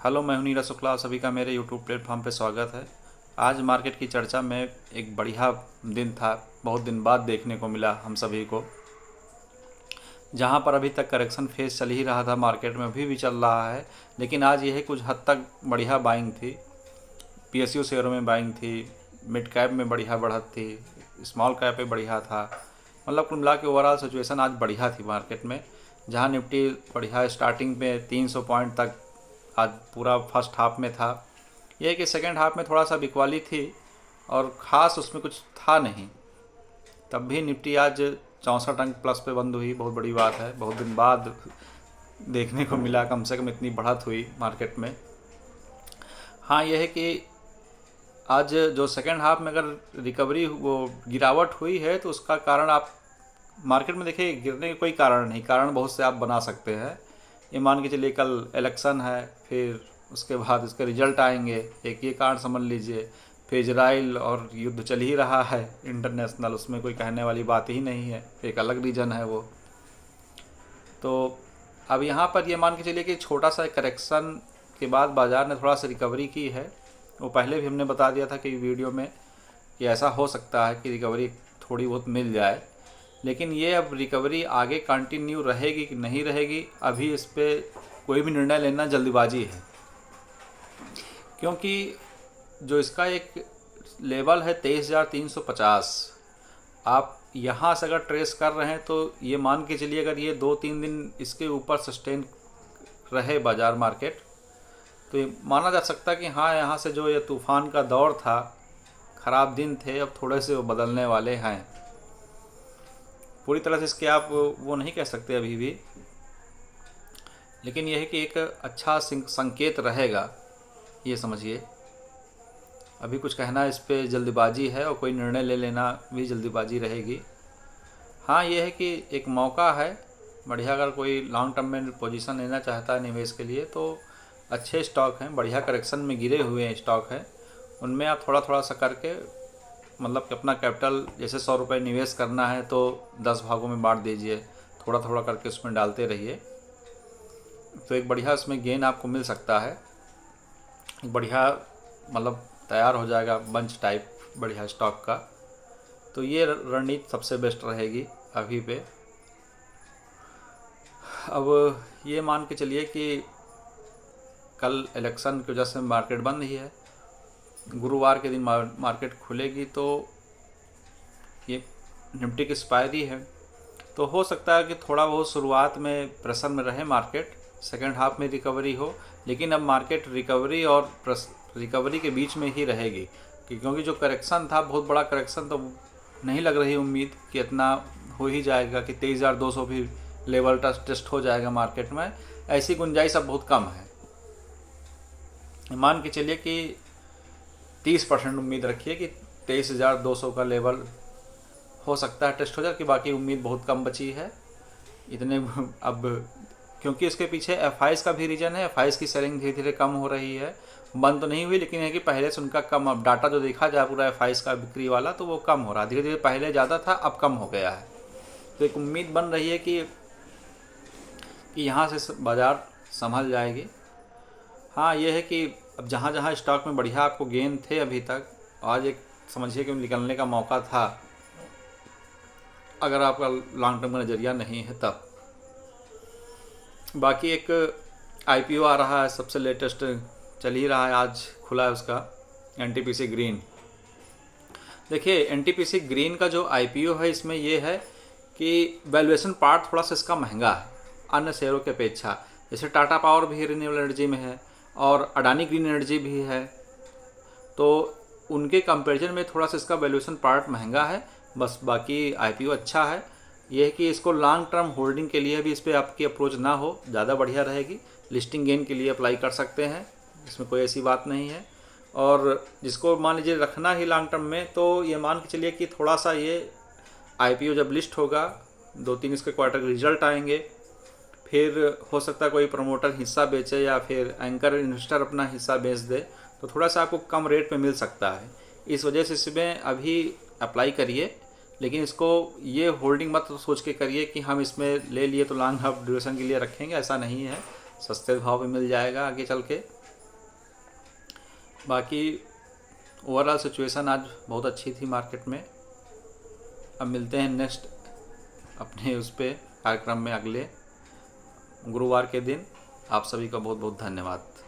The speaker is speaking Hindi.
हेलो, मैं हूं नीरज शुक्ला। सभी का मेरे यूट्यूब प्लेटफॉर्म पे स्वागत है। आज मार्केट की चर्चा में एक बढ़िया दिन था, बहुत दिन बाद देखने को मिला हम सभी को। जहां पर अभी तक करेक्शन फेज चल ही रहा था, मार्केट में अभी भी चल रहा है, लेकिन आज यह कुछ हद तक बढ़िया बाइंग थी। पीएसयू शेयरों में बाइंग थी, मिड कैप में बढ़िया बढ़त थी, स्मॉल कैप पे बढ़िया था। मतलब कुल मिला के ओवरऑल सिचुएशन आज बढ़िया थी मार्केट में। जहां निफ्टी बढ़िया स्टार्टिंग में 300 पॉइंट तक आज पूरा फर्स्ट हाफ में था। यह है कि सेकेंड हाफ में थोड़ा सा बिकवाली थी और ख़ास उसमें कुछ था नहीं। तब भी निफ्टी आज 64 अंक प्लस पे बंद हुई, बहुत बड़ी बात है। बहुत दिन बाद देखने को मिला कम से कम इतनी बढ़त हुई मार्केट में। हाँ, यह है कि आज जो सेकेंड हाफ में अगर रिकवरी वो गिरावट हुई है तो उसका कारण आप मार्केट में देखिए, गिरने का कोई कारण नहीं, कारण बहुत से आप बना सकते हैं। ये मान के चलिए कल इलेक्शन है, फिर उसके बाद इसके रिजल्ट आएंगे, एक ये कारण समझ लीजिए। फिर इजराइल और युद्ध चल ही रहा है इंटरनेशनल, उसमें कोई कहने वाली बात ही नहीं है, एक अलग रीजन है वो। तो अब यहाँ पर ये मान के चलिए कि छोटा सा करेक्शन के बाद बाज़ार ने थोड़ा सा रिकवरी की है। वो पहले भी हमने बता दिया था कि वीडियो में कि ऐसा हो सकता है कि रिकवरी थोड़ी बहुत मिल जाए, लेकिन ये अब रिकवरी आगे कंटिन्यू रहेगी कि नहीं रहेगी, अभी इस पर कोई भी निर्णय लेना जल्दबाजी है। क्योंकि जो इसका एक लेवल है 23,350, आप यहाँ से अगर ट्रेस कर रहे हैं तो ये मान के चलिए अगर ये 2-3 दिन इसके ऊपर सस्टेन रहे बाज़ार मार्केट, तो ये माना जा सकता है कि हाँ, यहाँ से जो ये तूफ़ान का दौर था, ख़राब दिन थे, अब थोड़े से वो बदलने वाले हैं। पूरी तरह से इसके आप वो नहीं कह सकते अभी भी, लेकिन यह है कि एक अच्छा संकेत रहेगा, ये समझिए। अभी कुछ कहना इस पर जल्दबाजी है और कोई निर्णय ले लेना भी जल्दबाजी रहेगी। हाँ, ये है कि एक मौका है बढ़िया, अगर कोई लॉन्ग टर्म में पोजीशन लेना चाहता है निवेश के लिए तो अच्छे स्टॉक हैं, बढ़िया करेक्शन में गिरे हुए हैं स्टॉक हैं, उनमें आप थोड़ा थोड़ा सा करके, मतलब कि अपना कैपिटल जैसे 100 रुपये निवेश करना है तो 10 भागों में बांट दीजिए, थोड़ा थोड़ा करके उसमें डालते रहिए, तो एक बढ़िया उसमें गेन आपको मिल सकता है। बढ़िया मतलब तैयार हो जाएगा बंच टाइप बढ़िया स्टॉक का। तो ये रणनीति सबसे बेस्ट रहेगी अभी पे। अब ये मान के चलिए कि कल इलेक्शन की वजह से मार्केट बंद ही है, गुरुवार के दिन मार्केट खुलेगी तो ये निफ्टी की एक्सपायरी है, तो हो सकता है कि थोड़ा बहुत शुरुआत में प्रेशर में रहे मार्केट, सेकेंड हाफ में रिकवरी हो, लेकिन अब मार्केट रिकवरी और रिकवरी के बीच में ही रहेगी। क्योंकि जो करेक्शन था, बहुत बड़ा करेक्शन, तो नहीं लग रही उम्मीद कि इतना हो ही जाएगा कि 23,200 भी लेवल टेस्ट हो जाएगा मार्केट में। ऐसी गुंजाइश अब बहुत कम है। मान के चलिए कि 30% उम्मीद रखिए कि 23,200 का लेवल हो सकता है टेस्ट हो जाए, कि बाकी उम्मीद बहुत कम बची है इतने। अब क्योंकि इसके पीछे एफआईज का भी रीजन है, एफआईज की सेलिंग धीरे धीरे कम हो रही है, बंद तो नहीं हुई, लेकिन है कि पहले से उनका कम, अब डाटा जो देखा जाए पूरा एफआईज का बिक्री वाला, तो वो कम हो रहा है धीरे धीरे, पहले ज़्यादा था अब कम हो गया है। तो एक उम्मीद बन रही है कि यहाँ से बाज़ार संभल जाएगी। हाँ, ये है कि अब जहाँ जहाँ स्टॉक में बढ़िया आपको गेन थे अभी तक, आज एक समझिए कि निकलने का मौका था, अगर आपका लॉन्ग टर्म का नज़रिया नहीं है तब। बाकी एक आईपीओ आ रहा है, सबसे लेटेस्ट चल ही रहा है, आज खुला है उसका, एनटीपीसी ग्रीन। देखिए, एनटीपीसी ग्रीन का जो आईपीओ है, इसमें ये है कि वैल्यूएशन पार्ट थोड़ा सा इसका महंगा है अन्य शेयरों के अपेक्षा। जैसे टाटा पावर भी रिन्यूएबल एनर्जी में है और अडानी ग्रीन एनर्जी भी है, तो उनके कंपैरिजन में थोड़ा सा इसका वैल्यूएशन पार्ट महंगा है, बस। बाकी आईपीओ अच्छा है। यह है कि इसको लॉन्ग टर्म होल्डिंग के लिए भी इस पर आपकी अप्रोच ना हो, ज़्यादा बढ़िया रहेगी। लिस्टिंग गेन के लिए अप्लाई कर सकते हैं, इसमें कोई ऐसी बात नहीं है। और जिसको मान लीजिए रखना ही लॉन्ग टर्म में, तो ये मान के चलिए कि थोड़ा सा ये आईपीओ जब लिस्ट होगा, 2-3 इसके क्वार्टर के रिजल्ट आएंगे, फिर हो सकता है कोई प्रमोटर हिस्सा बेचे या फिर एंकर इन्वेस्टर अपना हिस्सा बेच दे, तो थोड़ा सा आपको कम रेट पे मिल सकता है। इस वजह से इसमें अभी अप्लाई करिए, लेकिन इसको ये होल्डिंग मत सोच के करिए कि हम इसमें ले लिए तो लॉन्ग ड्यूरेशन के लिए रखेंगे, ऐसा नहीं है। सस्ते भाव में मिल जाएगा आगे चल के। बाकी ओवरऑल सिचुएशन आज बहुत अच्छी थी मार्केट में। अब मिलते हैं नेक्स्ट अपने उस पे कार्यक्रम में अगले गुरुवार के दिन। आप सभी का बहुत बहुत धन्यवाद।